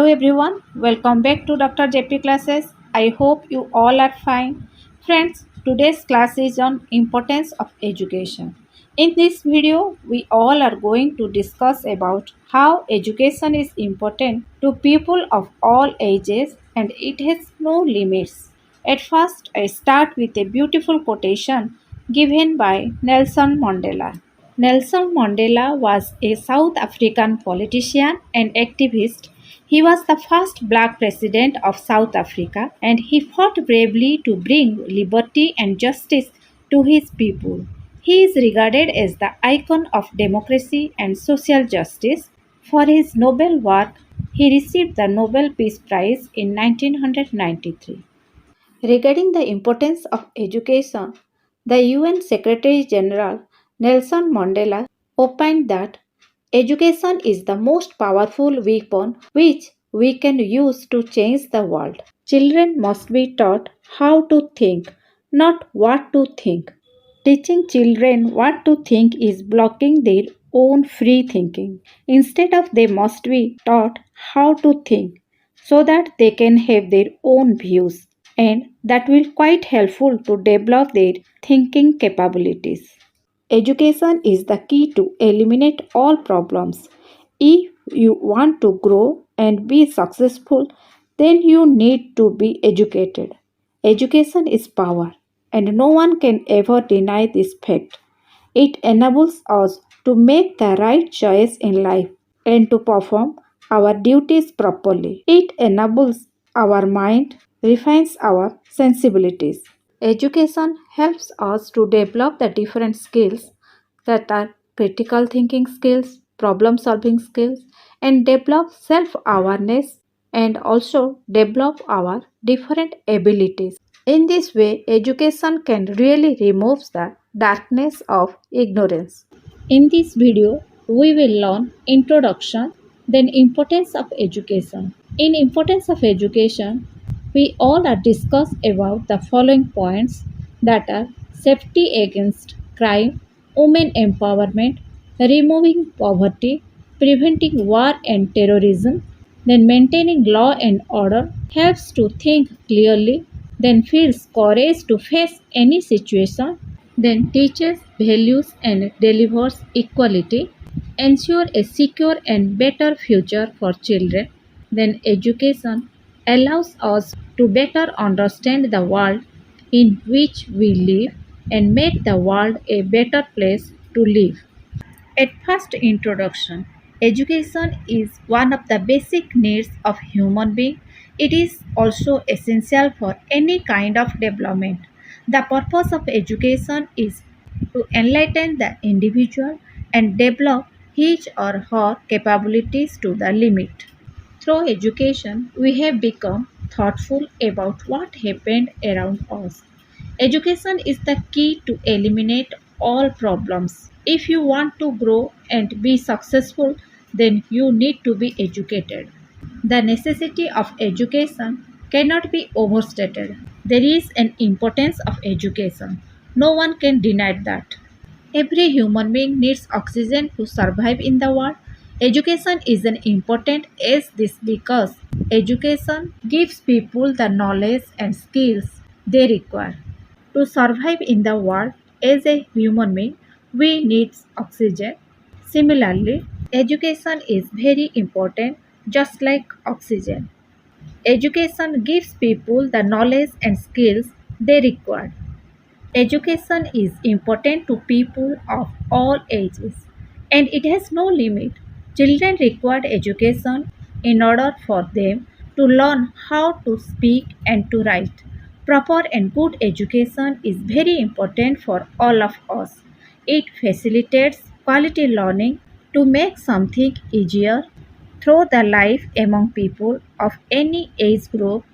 everyone, welcome back to Dr. JP classes. I hope you all are fine. Friends, today's class is on importance of education. In this video, we all are going to discuss about how education is important to people of all ages and it has no limits. At first, I start with a beautiful quotation given by Nelson Mandela. Nelson Mandela was a South African politician and activist. He was the first black president of South Africa and he fought bravely to bring liberty and justice to his people. He is regarded as the icon of democracy and social justice. For his noble work, he received the Nobel Peace Prize in 1993. Regarding the importance of education, the UN Secretary General Nelson Mandela opined that education is the most powerful weapon which we can use to change the world. Children must be taught how to think, not what to think. Teaching children what to think is blocking their own free thinking. Instead of they must be taught how to think so that they can have their own views and that will quite helpful to develop their thinking capabilities. Education is the key to eliminate all problems. If you want to grow and be successful, then you need to be educated. Education is power, and no one can ever deny this fact. It enables us to make the right choice in life and to perform our duties properly. It enables our mind, refines our sensibilities. Education helps us to develop the different skills that are critical thinking skills, problem solving skills, and develop self awareness and also develop our different abilities. In this way, education can really remove the darkness of ignorance. In this video, we will learn introduction, then importance of education. In importance of education, we all are discussed about the following points that are safety against crime, women empowerment, removing poverty, preventing war and terrorism, then maintaining law and order, helps to think clearly, then feels courage to face any situation, then teaches values and delivers equality, ensure a secure and better future for children, then education allows us to better understand the world in which we live and make the world a better place to live. At first introduction, education is one of the basic needs of human being. It is also essential for any kind of development. The purpose of education is to enlighten the individual and develop his or her capabilities to the limit. Through education, we have become thoughtful about what happened around us. Education is the key to eliminate all problems. If you want to grow and be successful, then you need to be educated. The necessity of education cannot be overstated. There is an importance of education. No one can deny that. Every human being needs oxygen to survive in the world. Education is an important as this because education gives people the knowledge and skills they require. To survive in the world as a human being, we need oxygen. Similarly, education is very important just like oxygen. Education gives people the knowledge and skills they require. Education is important to people of all ages and it has no limit. Children require education in order for them to learn how to speak and to write. Proper and good education is very important for all of us. It facilitates quality learning to make something easier through the life among people of any age group,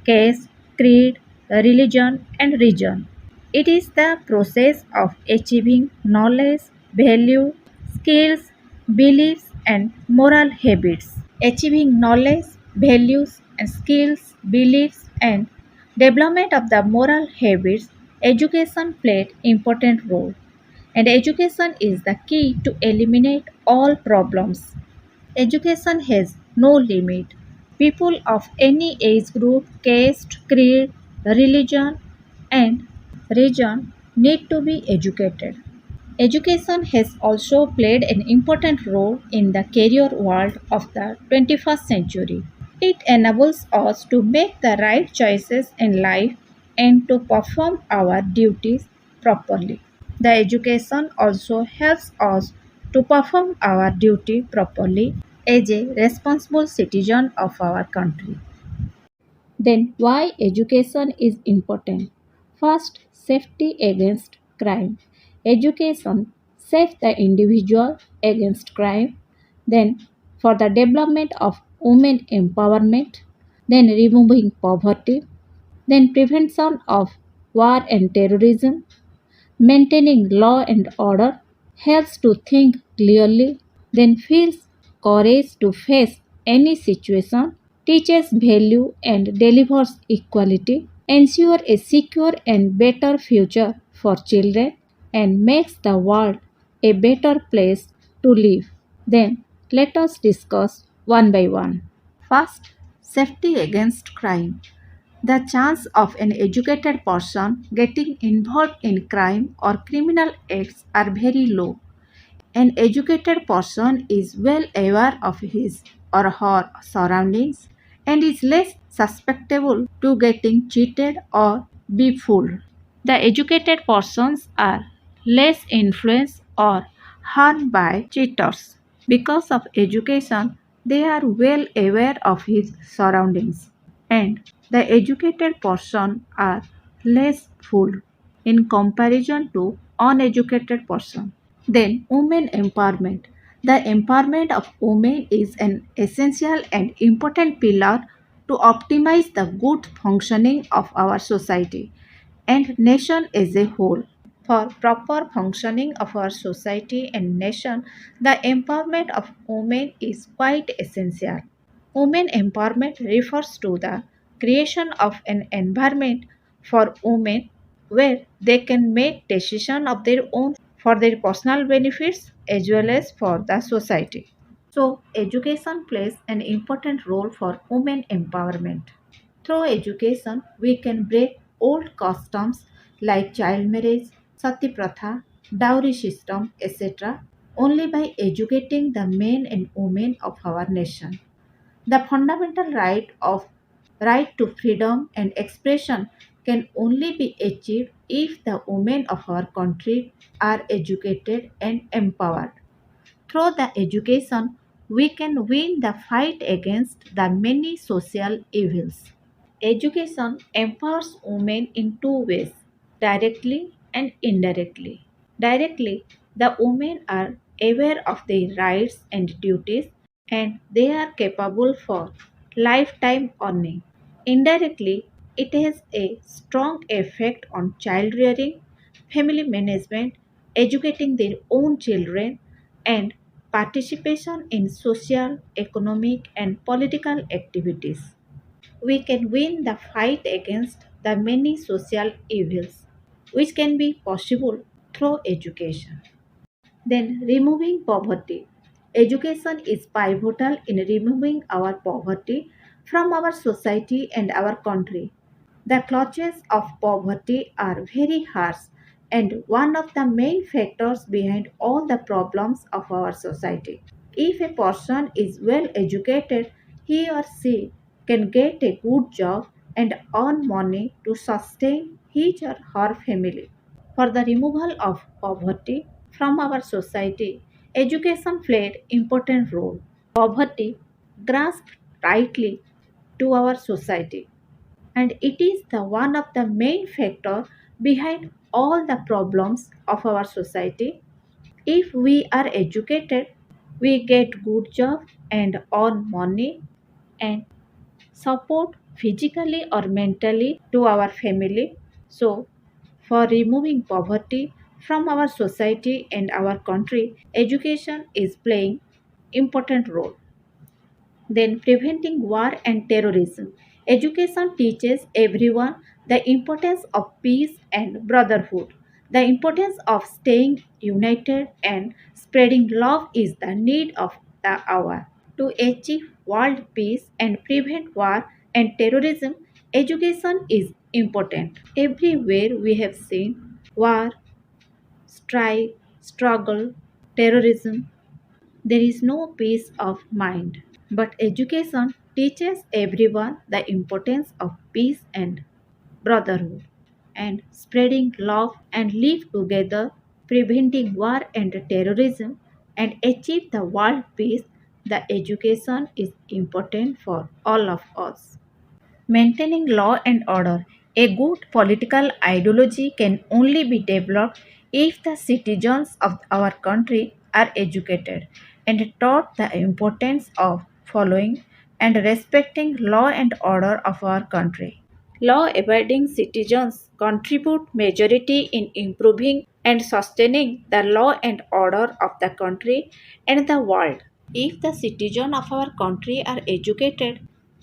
caste, creed, religion, and region. It is the process of achieving knowledge, value, skills, beliefs, and moral habits. Achieving knowledge, values, and skills, beliefs, and development of the moral habits, education played important role. And education is the key to eliminate all problems. Education has no limit. People of any age group, caste, creed, religion, and region need to be educated. Education has also played an important role in the career world of the 21st century. It enables us to make the right choices in life and to perform our duties properly. The education also helps us to perform our duty properly as a responsible citizen of our country. Then, why education is important? First, safety against crime. Education saves the individual against crime. Then, for the development of women empowerment. Then, removing poverty. Then, prevention of war and terrorism. Maintaining law and order. Helps to think clearly. Then, feels courage to face any situation, teaches value and delivers equality, ensure a secure and better future for children, and makes the world a better place to live. Then let us discuss one by one. First, safety against crime. The chance of an educated person getting involved in crime or criminal acts are very low. An educated person is well aware of his or her surroundings and is less susceptible to getting cheated or be fooled. The educated persons are less influenced or harmed by cheaters. Because of education, they are well aware of his surroundings and the educated person are less fooled in comparison to uneducated person. Then, women empowerment. The empowerment of women is an essential and important pillar to optimize the good functioning of our society and nation as a whole. For proper functioning of our society and nation, the empowerment of women is quite essential. Women empowerment refers to the creation of an environment for women where they can make decisions of their own for their personal benefits as well as for the society. So, education plays an important role for women empowerment. Through education, we can break old customs like child marriage, sati pratha, dowry system, etc. only by educating the men and women of our nation. The fundamental right to freedom and expression can only be achieved if the women of our country are educated and empowered. Through the education, we can win the fight against the many social evils. Education empowers women in two ways, directly and indirectly. Directly, the women are aware of their rights and duties and they are capable for lifetime earning. Indirectly, it has a strong effect on child rearing, family management, educating their own children, and participation in social, economic, and political activities. We can win the fight against the many social evils, which can be possible through education. Then, removing poverty. Education is pivotal in removing our poverty from our society and our country. The clutches of poverty are very harsh and one of the main factors behind all the problems of our society. If a person is well educated, he or she can get a good job and earn money to sustain his or her family. For the removal of poverty from our society, education played important role. Poverty grasped tightly to our society and it is the one of the main factor behind all the problems of our society. If we are educated, we get good job and earn money and support physically or mentally to our family. So, for removing poverty from our society and our country, education is playing important role. Then preventing war and terrorism. Education teaches everyone the importance of peace and brotherhood. The importance of staying united and spreading love is the need of the hour. To achieve world peace and prevent war and terrorism, education is important. Everywhere we have seen war, strife, struggle, terrorism, there is no peace of mind. But education teaches everyone the importance of peace and brotherhood and spreading love and live together, preventing war and terrorism, and achieve the world peace. The education is important for all of us. Maintaining law and order. A good political ideology can only be developed if the citizens of our country are educated and taught the importance of following and respecting law and order of our country. Law-abiding citizens contribute majority in improving and sustaining the law and order of the country and the world. If the citizens of our country are educated,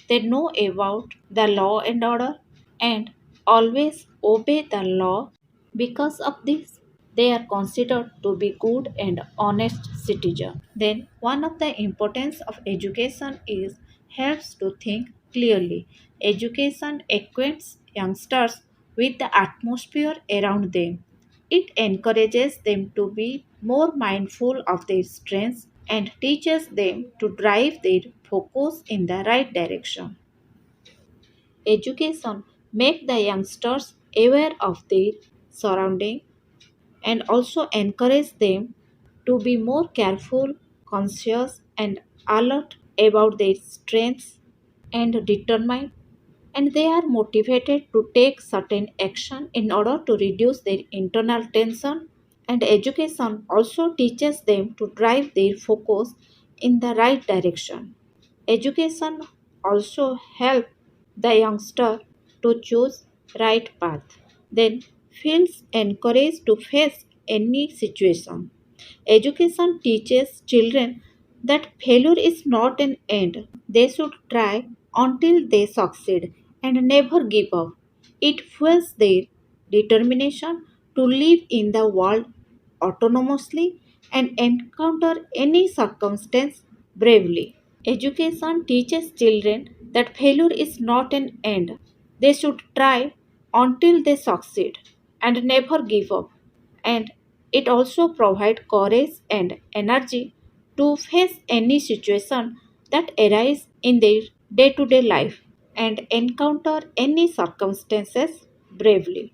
they know about the law and order and always obey the law. Because of this, they are considered to be good and honest citizens. Then one of the importance of education is helps to think clearly. Education acquaints youngsters with the atmosphere around them. It encourages them to be more mindful of their strengths and teaches them to drive their focus in the right direction. Education make the youngsters aware of their surrounding and also encourage them to be more careful, conscious and alert about their strengths and determined, and they are motivated to take certain action in order to reduce their internal tension. And education also teaches them to drive their focus in the right direction. Education also help the youngster to choose right path. Then feels encouraged to face any situation. Education teaches children that failure is not an end. They should try until they succeed and never give up. It fuels their determination to live in the world autonomously and encounter any circumstance bravely. Education teaches children that failure is not an end. They should try until they succeed and never give up. And it also provides courage and energy to face any situation that arise in their day-to-day life and encounter any circumstances bravely.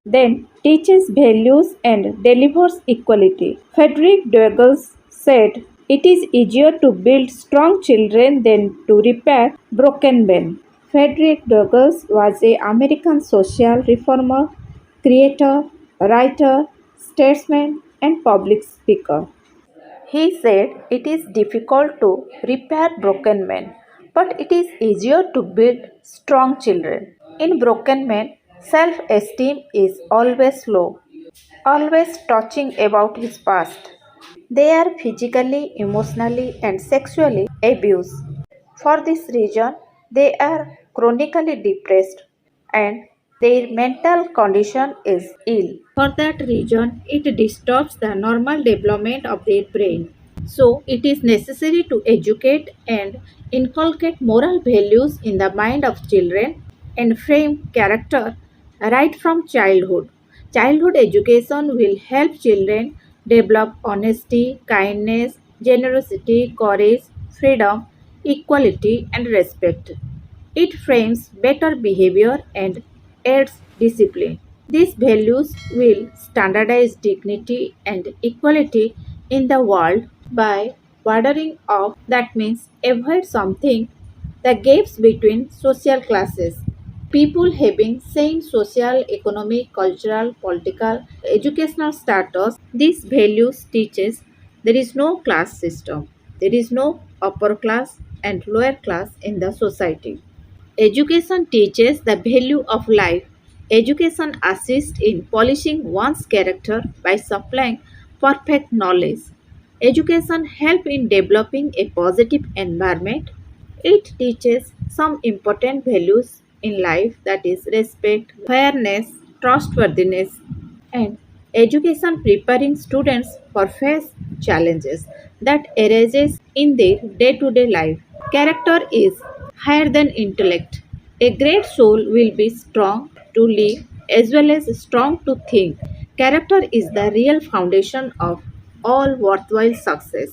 Then teaches values and delivers equality. Frederick Douglass said, "It is easier to build strong children than to repair broken men." Frederick Douglass was an American social reformer, creator, writer, statesman, and public speaker. He said it is difficult to repair broken men, but it is easier to build strong children. In broken men, self esteem is always low, always talking about his past. They are physically, emotionally, and sexually abused. For this reason, they are chronically depressed and their mental condition is ill. For that reason, it disturbs the normal development of their brain. So, it is necessary to educate and inculcate moral values in the mind of children and frame character right from childhood. Childhood education will help children develop honesty, kindness, generosity, courage, freedom, equality, and respect. It frames better behavior and adds discipline. These values will standardize dignity and equality in the world by bordering off, that means avoid something, the gaps between social classes. People having same social, economic, cultural, political, educational status, these values teaches there is no class system. There is no upper class and lower class in the society. Education teaches the value of life. Education assists in polishing one's character by supplying perfect knowledge. Education helps in developing a positive environment. It teaches some important values in life, that is respect, fairness, trustworthiness, and education preparing students for face challenges that arises in their day-to-day life. Character is higher than intellect. A great soul will be strong to live as well as strong to think. Character is the real foundation of all worthwhile success.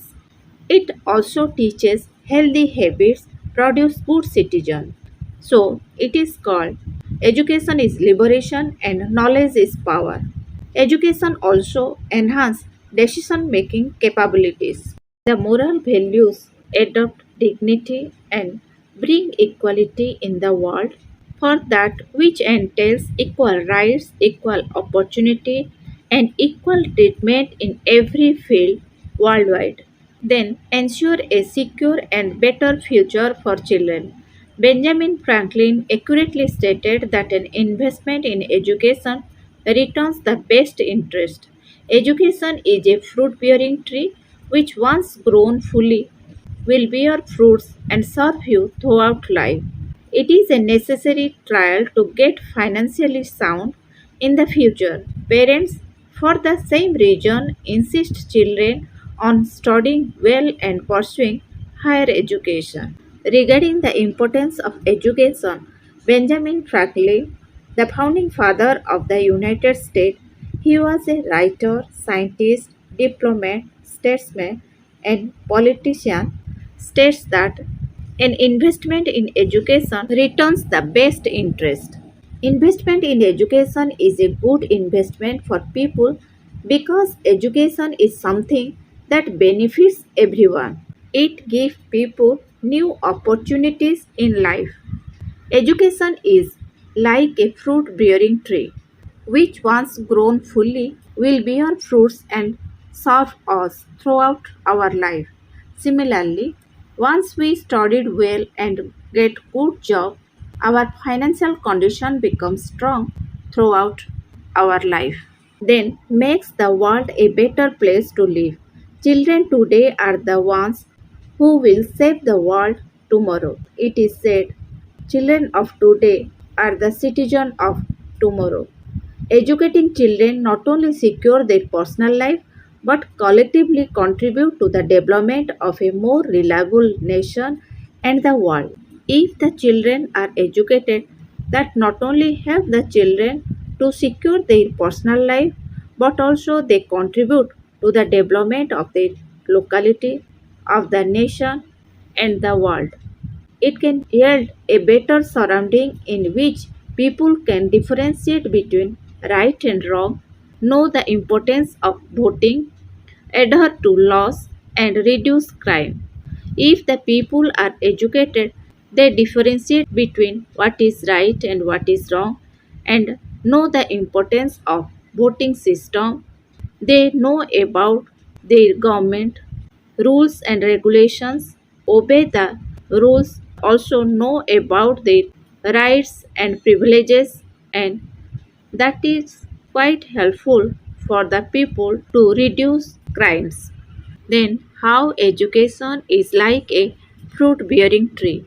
It also teaches healthy habits, produce good citizens. So it is called education is liberation and knowledge is power. Education also enhance decision making capabilities. The moral values adopt dignity and bring equality in the world, for that which entails equal rights, equal opportunity, and equal treatment in every field worldwide. Then ensure a secure and better future for children. Benjamin Franklin accurately stated that an investment in education returns the best interest. Education is a fruit bearing tree which, once grown fully, will bear fruits and serve you throughout life. It is a necessary trial to get financially sound in the future. Parents, for the same reason, insist children on studying well and pursuing higher education. Regarding the importance of education, Benjamin Franklin, the founding father of the United States, he was a writer, scientist, diplomat, statesman, and politician, states that an investment in education returns the best interest. Investment in education is a good investment for people because education is something that benefits everyone. It gives people new opportunities in life. Education is like a fruit bearing tree, which once grown fully will bear fruits and serve us throughout our life. Similarly, once we studied well and get good job, our financial condition becomes strong throughout our life. Then makes the world a better place to live. Children today are the ones who will save the world tomorrow. It is said, children of today are the citizens of tomorrow. Educating children not only secure their personal life but collectively contribute to the development of a more reliable nation and the world. If the children are educated, that not only help the children to secure their personal life but also they contribute to the development of their locality, of the nation and the world. It can yield a better surrounding in which people can differentiate between right and wrong, know the importance of voting, adhere to laws, and reduce crime. If the people are educated, they differentiate between what is right and what is wrong and know the importance of voting system. They know about their government rules and regulations, obey the rules, also know about their rights and privileges, and that is quite helpful for the people to reduce crimes. Then, how education is like a fruit bearing tree.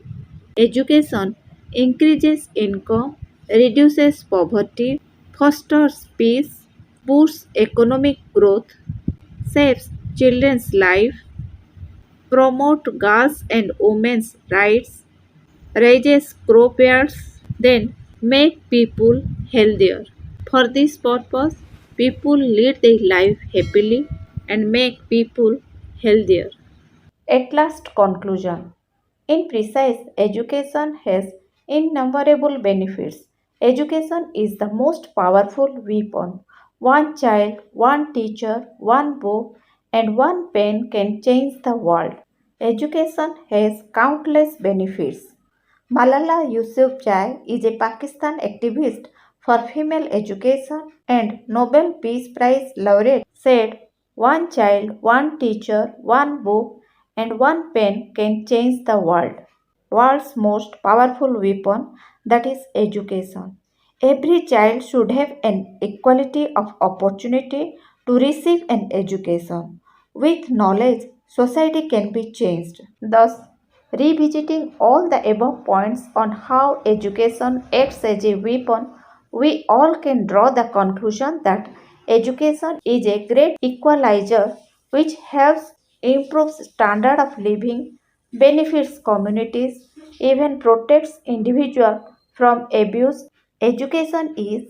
Education increases income, reduces poverty, fosters peace, boosts economic growth, saves children's life, promote girls and women's rights, raises crop yields, then make people healthier. For this purpose, people lead their life happily and make people healthier. At last, conclusion. In precise, education has innumerable benefits. Education is the most powerful weapon. One child, one teacher, one book, and one pen can change the world. Education has countless benefits. Malala Yousafzai is a Pakistan activist for female education and Nobel Peace Prize laureate said, "One child, one teacher, one book, and one pen can change the world." World's most powerful weapon, that is education. Every child should have an equality of opportunity to receive an education. With knowledge, society can be changed. Thus, revisiting all the above points on how education acts as a weapon, we all can draw the conclusion that education is a great equalizer which helps improve standard of living, benefits communities, even protects individuals from abuse. Education is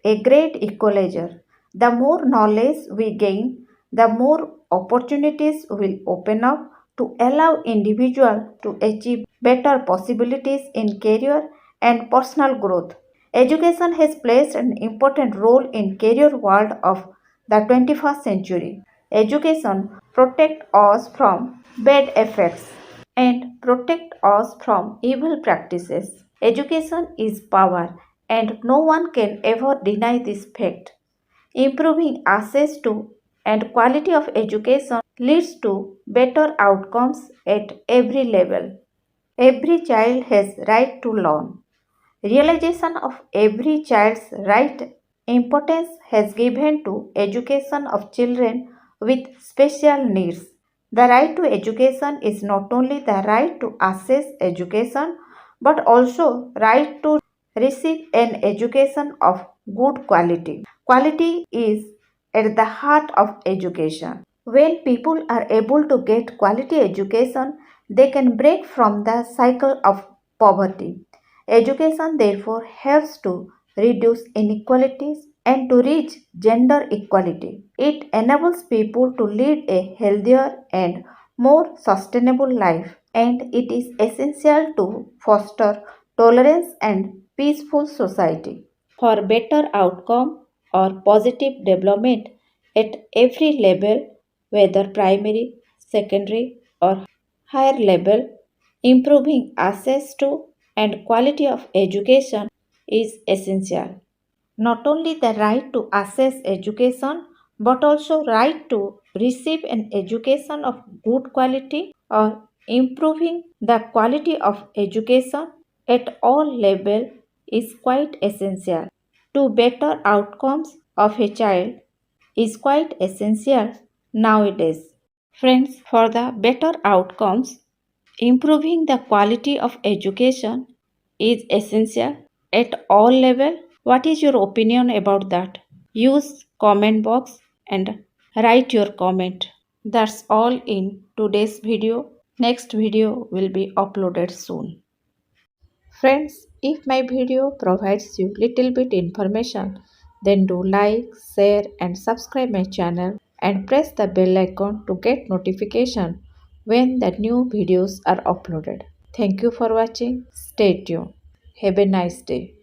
a great equalizer. The more knowledge we gain, the more opportunities will open up to allow individuals to achieve better possibilities in career and personal growth. Education has played an important role in career world of the 21st century. Education protects us from bad effects and protect us from evil practices. Education is power and no one can ever deny this fact. Improving access to and quality of education leads to better outcomes at every level. Every child has right to learn. Realization of every child's right importance has given to education of children with special needs. The right to education is not only the right to access education but also right to receive an education of good quality. Quality is at the heart of education. When people are able to get quality education, they can break from the cycle of poverty. Education therefore helps to reduce inequalities and to reach gender equality. It enables people to lead a healthier and more sustainable life, and it is essential to foster tolerance and peaceful society. For better outcome or positive development at every level, whether primary, secondary, or higher level, improving access to and quality of education is essential. Not only the right to access education but also right to receive an education of good quality or improving the quality of education at all levels is quite essential to better outcomes of a child is quite essential nowadays. Friends, for the better outcomes, improving the quality of education is essential at all levels. What is your opinion about that? Use comment box and write your comment. That's all in today's video. Next video will be uploaded soon. Friends, if my video provides you little bit information, then do like, share and subscribe my channel and press the bell icon to get notification when the new videos are uploaded. Thank you for watching. Stay tuned. Have a nice day.